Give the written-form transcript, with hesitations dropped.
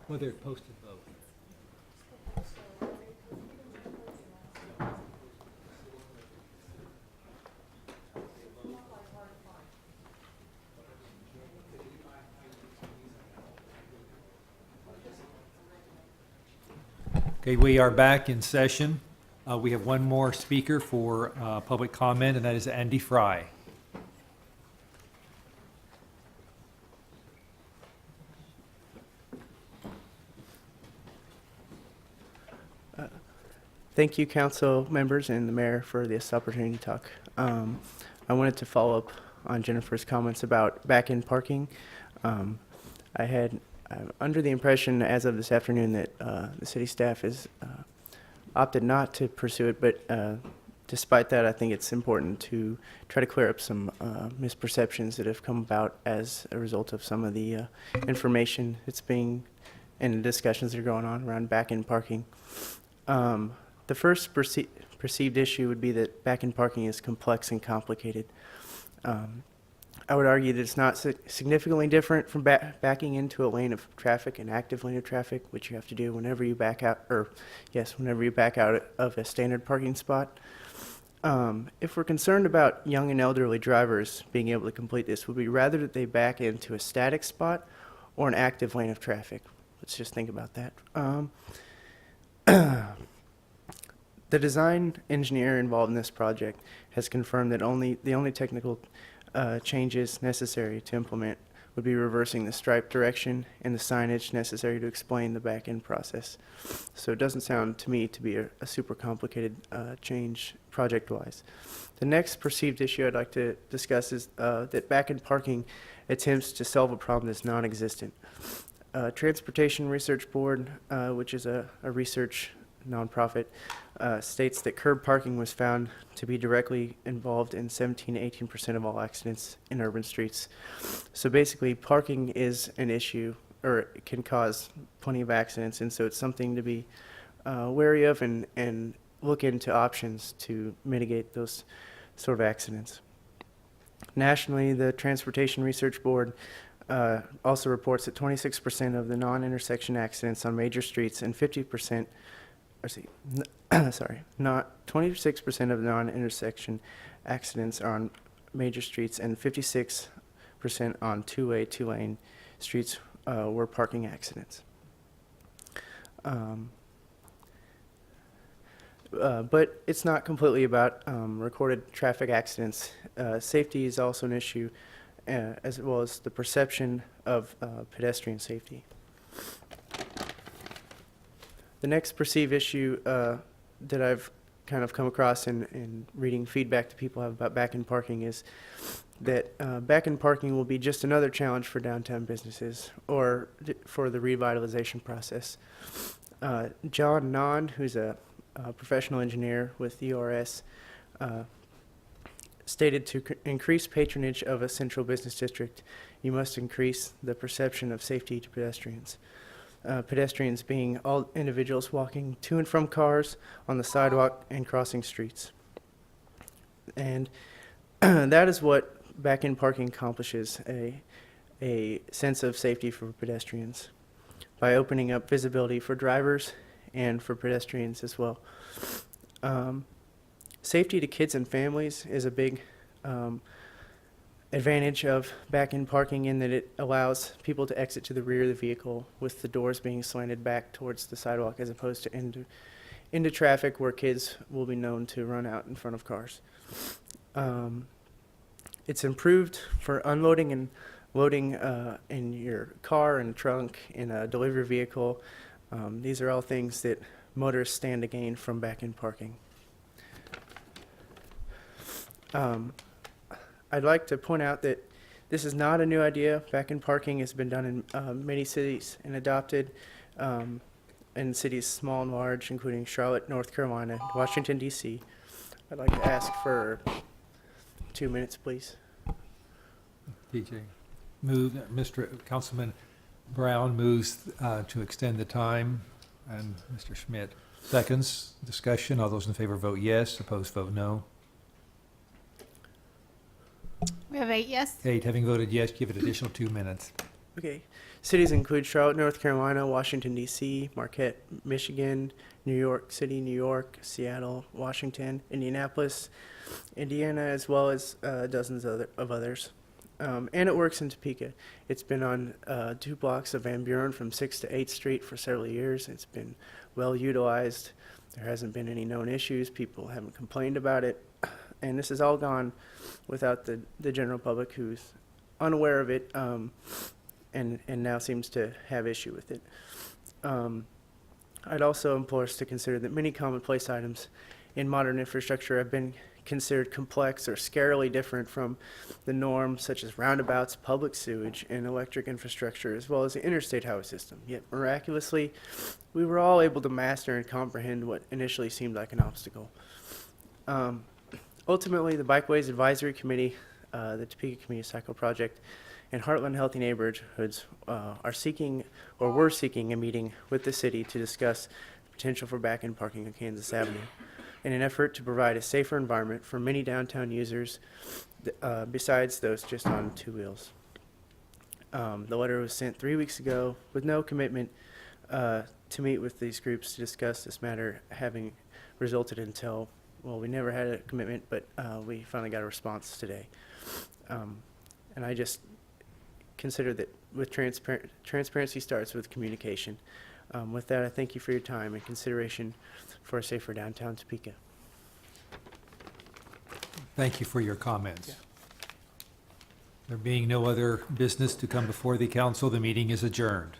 Well, they're posted both. Okay, we are back in session. We have one more speaker for public comment, and that is Andy Fry. Thank you, council members and the mayor, for this opportunity to talk. I wanted to follow up on Jennifer's comments about back-end parking. I'm under the impression as of this afternoon that the city staff has opted not to pursue it, but despite that, I think it's important to try to clear up some misperceptions that have come about as a result of some of the information that's being and the discussions that are going on around back-end parking. The first perceived issue would be that back-end parking is complex and complicated. I would argue that it's not significantly different from backing into a lane of traffic, an active lane of traffic, which you have to do whenever you back out, whenever you back out of a standard parking spot. If we're concerned about young and elderly drivers being able to complete this, would we rather that they back into a static spot or an active lane of traffic? Let's just think about that. The design engineer involved in this project has confirmed that the only technical changes necessary to implement would be reversing the stripe direction and the signage necessary to explain the back-end process. So it doesn't sound to me to be a super complicated change project-wise. The next perceived issue I'd like to discuss is that back-end parking attempts to solve a problem that's non-existent. Transportation Research Board, which is a research nonprofit, states that curb parking was found to be directly involved in 17 to 18% of all accidents in urban streets. So basically, parking is an issue, or it can cause plenty of accidents, and so it's something to be wary of and look into options to mitigate those sort of accidents. Nationally, the Transportation Research Board also reports that 26% of the non-intersection accidents on major streets and 50%, not 26% of non-intersection accidents are on major streets and 56% on two-lane streets were parking accidents. But it's not completely about recorded traffic accidents. Safety is also an issue, as well as the perception of pedestrian safety. The next perceived issue that I've kind of come across in reading feedback that people have about back-end parking is that back-end parking will be just another challenge for downtown businesses or for the revitalization process. John Nond, who's a professional engineer with ERS, stated to increase patronage of a central business district, you must increase the perception of safety to pedestrians. Pedestrians being all individuals walking to and from cars on the sidewalk and crossing streets. And that is what back-end parking accomplishes, a sense of safety for pedestrians by opening up visibility for drivers and for pedestrians as well. Safety to kids and families is a big advantage of back-end parking in that it allows people to exit to the rear of the vehicle with the doors being slanted back towards the sidewalk as opposed to into traffic where kids will be known to run out in front of cars. It's improved for unloading and loading in your car and trunk in a delivery vehicle. These are all things that motorists stand to gain from back-end parking. I'd like to point out that this is not a new idea. Back-end parking has been done in many cities and adopted in cities small and large, including Charlotte, North Carolina, Washington, D.C. I'd like to ask for 2 minutes, please. DJ, Mr. Councilman Brown moves to extend the time, and Mr. Schmidt seconds. Discussion. All those in favor vote yes. Opposed vote no. We have 8 yes. 8, having voted yes, give it additional 2 minutes. Okay. Cities include Charlotte, North Carolina, Washington, D.C., Marquette, Michigan, New York City, New York, Seattle, Washington, Indianapolis, Indiana, as well as dozens of others. And it works in Topeka. It's been on 2 blocks of Van Buren from 6th to 8th Street for several years. It's been well utilized. There hasn't been any known issues. People haven't complained about it. And this has all gone without the general public who's unaware of it and now seems to have issue with it. I'd also implore us to consider that many commonplace items in modern infrastructure have been considered complex or scarily different from the norm, such as roundabouts, public sewage, and electric infrastructure, as well as the interstate highway system. Yet miraculously, we were all able to master and comprehend what initially seemed like an obstacle. Ultimately, the Bikeways Advisory Committee, the Topeka Community Cycle Project, and Heartland Healthy Neighborhoods are seeking, or were seeking, a meeting with the city to discuss the potential for back-end parking on Kansas Avenue in an effort to provide a safer environment for many downtown users besides those just on 2 wheels. The letter was sent 3 weeks ago with no commitment to meet with these groups to discuss this matter, having resulted until, well, we never had a commitment, but we finally got a response today. And I just consider that with transparency starts with communication. With that, I thank you for your time and consideration for a safer downtown Topeka. Thank you for your comments. Yeah. There being no other business to come before the council, the meeting is adjourned.